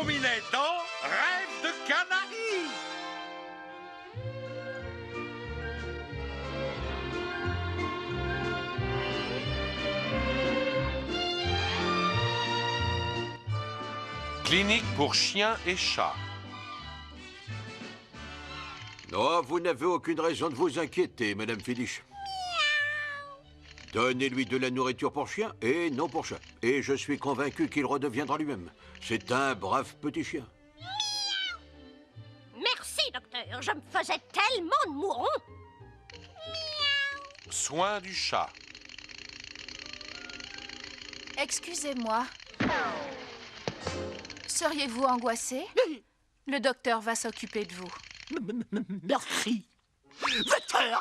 Rominet dans Rêve de Canaries. Clinique pour chiens et chats. Non, vous n'avez aucune raison de vous inquiéter, Madame Filich. Donnez-lui de la nourriture pour chien et non pour chat. Et je suis convaincu qu'il redeviendra lui-même. C'est un brave petit chien. Merci, docteur. Je me faisais tellement de mourons. Soin du chat. Excusez-moi. Seriez-vous angoissé? Le docteur va s'occuper de vous. Merci. Docteur,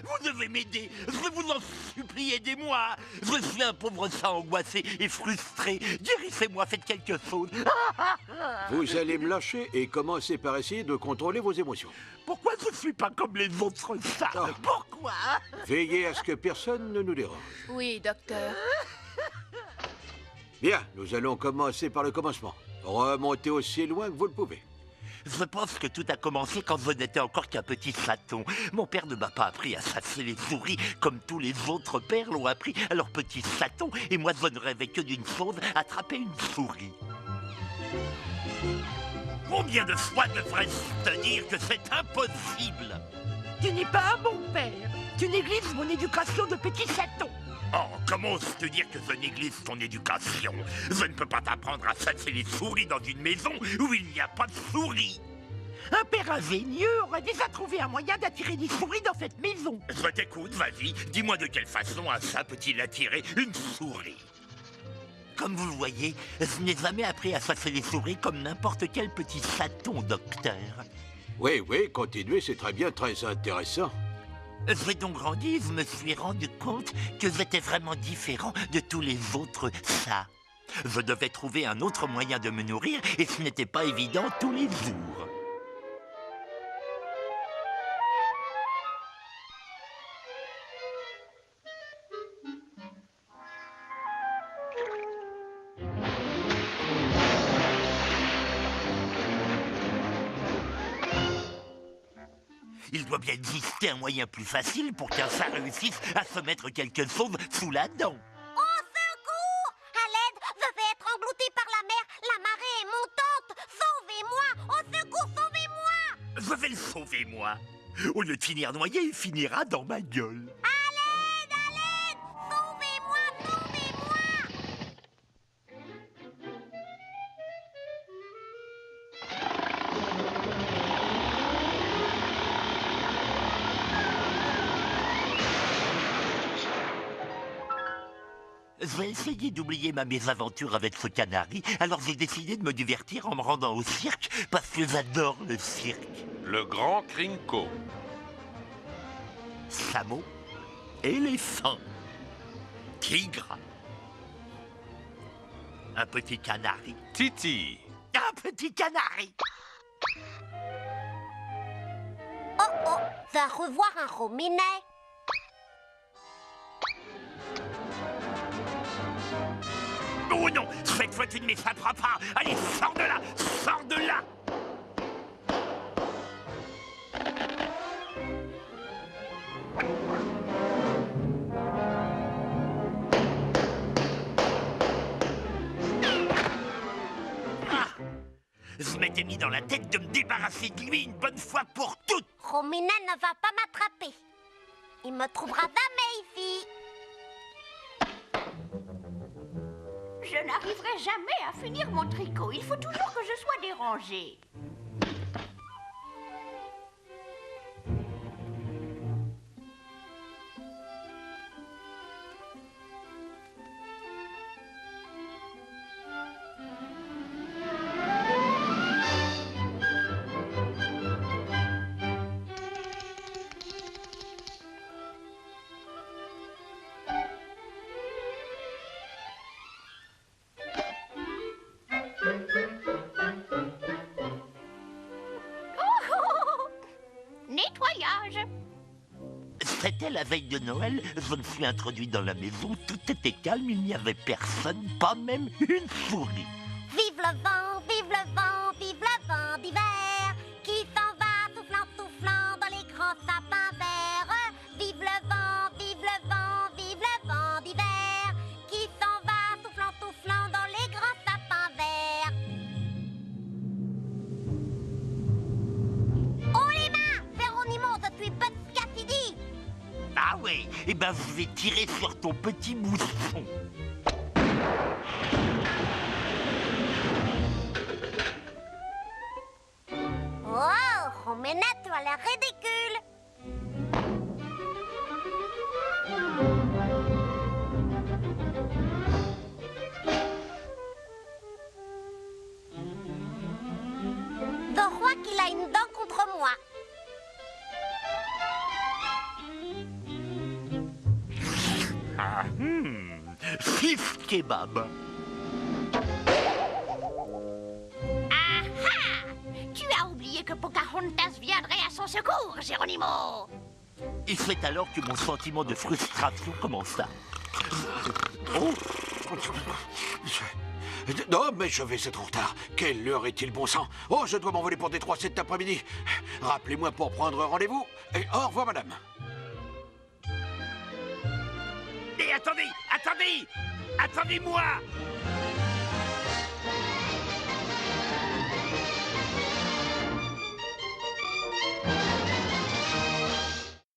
vous devez m'aider. Je vous en supplie, aidez-moi. Je suis un pauvre chat angoissé et frustré. Guérissez-moi, faites quelque chose. Vous allez me lâcher et commencer par essayer de contrôler vos émotions. Pourquoi je ne suis pas comme les autres chats? Pourquoi? Veillez à ce que personne ne nous dérange. Oui, docteur. Bien, nous allons commencer par le commencement. Remontez aussi loin que vous le pouvez. Je pense que tout a commencé quand je n'étais encore qu'un petit chaton. Mon père ne m'a pas appris à chasser les souris comme tous les autres pères l'ont appris à leur petit chaton. Et moi, je ne rêvais que d'une chose, attraper une souris. Combien de fois devrais-je te dire que c'est impossible? Tu n'es pas un bon père. Tu négliges mon éducation de petit chaton. Oh, comment oses te dire que je néglige ton éducation? Je ne peux pas t'apprendre à chasser les souris dans une maison où il n'y a pas de souris. Un père ingénieux aurait déjà trouvé un moyen d'attirer des souris dans cette maison. Je t'écoute, vas-y. Dis-moi de quelle façon un chat peut-il attirer une souris? Comme vous le voyez, je n'ai jamais appris à chasser les souris comme n'importe quel petit chaton, docteur. Oui, continuez, c'est très bien, très intéressant. J'ai donc grandi et je me suis rendu compte que j'étais vraiment différent de tous les autres chats. Je devais trouver un autre moyen de me nourrir et ce n'était pas évident tous les jours. Il doit bien exister un moyen plus facile pour qu'un chat réussisse à se mettre quelque chose sous la dent. Au secours! À l'aide, je vais être englouti par la mer. La marée est montante. Sauvez-moi! Au secours, sauvez-moi! Je vais le sauver, moi. Au lieu de finir noyé, il finira dans ma gueule. À l'aide! À l'aide! Sauvez-moi! Sauvez-moi! Je vais essayer d'oublier ma mésaventure avec ce canari, alors j'ai décidé de me divertir en me rendant au cirque, parce que j'adore le cirque. Le grand Krinko. Chameau, éléphant, tigre, un petit canari, Titi. un petit canari. Oh, va revoir un rominet. Oh non, cette fois tu ne m'échapperas pas. Allez, sors de là, sors de là. Ah, je m'étais mis dans la tête de me débarrasser de lui une bonne fois pour toutes. Rominet ne va pas m'attraper. Il me trouvera jamais ici. Je n'arriverai jamais à finir mon tricot. Il faut toujours que je sois dérangée. Nettoyage. C'était la veille de Noël, je me suis introduit dans la maison, tout était calme, il n'y avait personne, pas même une souris. Vive le vent, Vive le vent d'hiver, qui s'en va soufflant, soufflant dans les grands sapins verts. Vive le vent, vive le vent, vive le vent d'hiver, qui s'en va soufflant, soufflant dans les grands sapins verts. Oh les mains, Véronimo, je suis Buzz Cassidy. Ah ouais, eh ben je vais tirer sur ton petit mousson. Oh, Roménette, tu as l'air ridicule. Je crois qu'il a une dent contre moi. Fif kebab. Tu as oublié que Pocahontas viendrait à son secours, Geronimo. Et c'est alors que mon sentiment de frustration commença. Oh, Non, mais je vais être en retard. Quelle heure est-il, bon sang? Oh, je dois m'envoler pour Détroit cet après-midi. Rappelez-moi pour prendre rendez-vous. Et au revoir, madame. mais attendez, attendez, attendez-moi.